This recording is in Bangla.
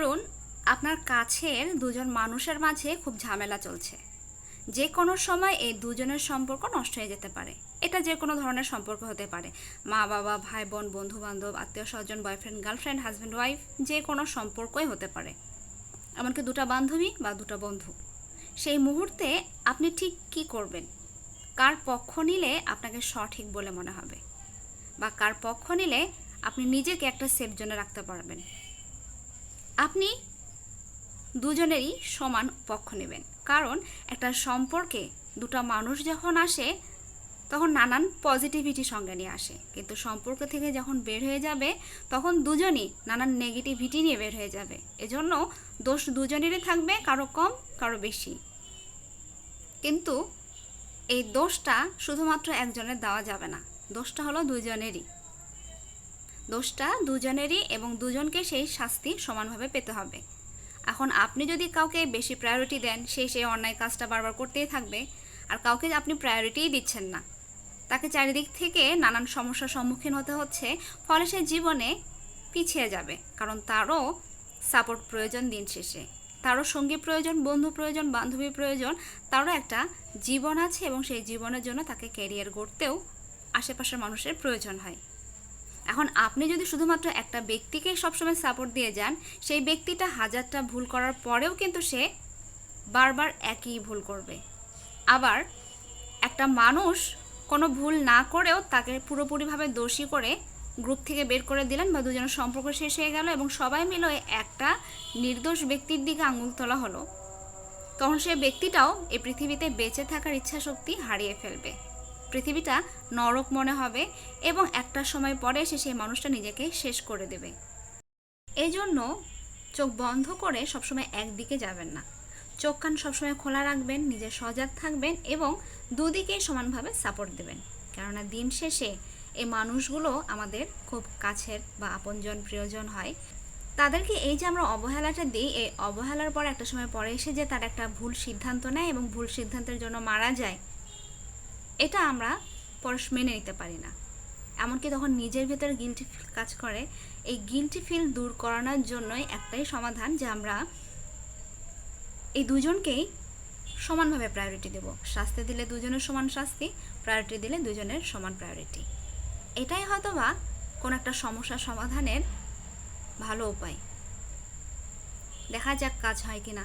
ধরুন আপনার কাছের দুজন মানুষের মাঝে খুব ঝামেলা চলছে। যে কোনো সময় এই দুজনের সম্পর্ক নষ্ট হয়ে যেতে পারে। এটা যে কোনো ধরনের সম্পর্ক হতে পারে, মা বাবা, ভাই বোন, বন্ধু বান্ধব, আত্মীয় স্বজন, বয়ফ্রেন্ড গার্লফ্রেন্ড, হাজব্যান্ড ওয়াইফ, যে কোনো সম্পর্কই হতে পারে। এমনকি দুটো বান্ধবী বা দুটো বন্ধু। সেই মুহূর্তে আপনি ঠিক কী করবেন? কার পক্ষ নিলে আপনাকে সঠিক বলে মনে হবে, বা কার পক্ষ নিলে আপনি নিজেকে একটা সেফ জোনে রাখতে পারবেন? আপনি দুজনেরই সমান পক্ষ নেবেন, কারণ একটা সম্পর্কে দুটো মানুষ যখন আসে তখন নানান পজিটিভিটি সঙ্গে নিয়ে আসে, কিন্তু সম্পর্ক থেকে যখন বের হয়ে যাবে তখন দুজনই নানান নেগেটিভিটি নিয়ে বের হয়ে যাবে। এজন্য দোষ দুজনেরই থাকবে, কারো কম কারো বেশি, কিন্তু এই দোষটা শুধুমাত্র একজনের দেওয়া যাবে না। দোষটা হলো দুজনেরই, এবং দুজনকে সেই শাস্তি সমানভাবে পেতে হবে। এখন আপনি যদি কাউকে বেশি প্রায়োরিটি দেন, সেই অন্যায় কাজটা বারবার করতেই থাকবে। আর কাউকে আপনি প্রায়োরিটিই দিচ্ছেন না, তাকে চারিদিক থেকে নানান সমস্যার সম্মুখীন হতে হচ্ছে, ফলে সে জীবনে পিছিয়ে যাবে। কারণ তারও সাপোর্ট প্রয়োজন, দিন শেষে তারও সঙ্গী প্রয়োজন, বন্ধু প্রয়োজন, বান্ধবী প্রয়োজন। তারও একটা জীবন আছে এবং সেই জীবনের জন্য তাকে ক্যারিয়ার গড়তেও আশেপাশের মানুষের প্রয়োজন হয়। এখন আপনি যদি শুধুমাত্র একটা ব্যক্তিকে সবসময় সাপোর্ট দিয়ে যান, সেই ব্যক্তিটা হাজারটা ভুল করার পরেও কিন্তু সে বারবার একই ভুল করবে। আবার একটা মানুষ কোনো ভুল না করেও তাকে পুরোপুরিভাবে দোষী করে গ্রুপ থেকে বের করে দিলেন, বা দুজনের সম্পর্ক শেষ হয়ে গেল এবং সবাই মিলে একটা নির্দোষ ব্যক্তির দিকে আঙুল তোলা হলো, তখন সে ব্যক্তিটাও এই পৃথিবীতে বেঁচে থাকার ইচ্ছা শক্তি হারিয়ে ফেলবে। পৃথিবীটা নরক মনে হবে এবং একটা সময় পরে এসে সেই মানুষটা নিজেকে শেষ করে দেবে। এই জন্য চোখ বন্ধ করে সবসময় একদিকে যাবেন না, চোখ কান সবসময় খোলা রাখবেন, নিজে সজাগ থাকবেন এবং দুদিকেই সমানভাবে সাপোর্ট দেবেন। কেননা দিন শেষে এই মানুষগুলো আমাদের খুব কাছের বা আপনজন, প্রিয়জন হয়। তাদেরকে এই যে আমরা অবহেলাটা দিই, এই অবহেলার পর একটা সময় পরে এসে যে তার একটা ভুল সিদ্ধান্ত নেয় এবং ভুল সিদ্ধান্তের জন্য মারা যায়, এটা আমরা মেনে নিতে পারি না। এমনকি তখন নিজের ভেতর গিল্টি ফিল কাজ করে। এই গিল্টি ফিল দূর করানোর জন্যই একটাই সমাধান, যে আমরা এই দুজনকেই সমানভাবে প্রায়োরিটি দেব। শাস্তি দিলে দুজনের সমান শাস্তি, প্রায়োরিটি দিলে দুজনের সমান প্রায়োরিটি। এটাই হয়তোবা কোনো একটা সমস্যা সমাধানের ভালো উপায়। দেখা যাক কাজ হয় কিনা।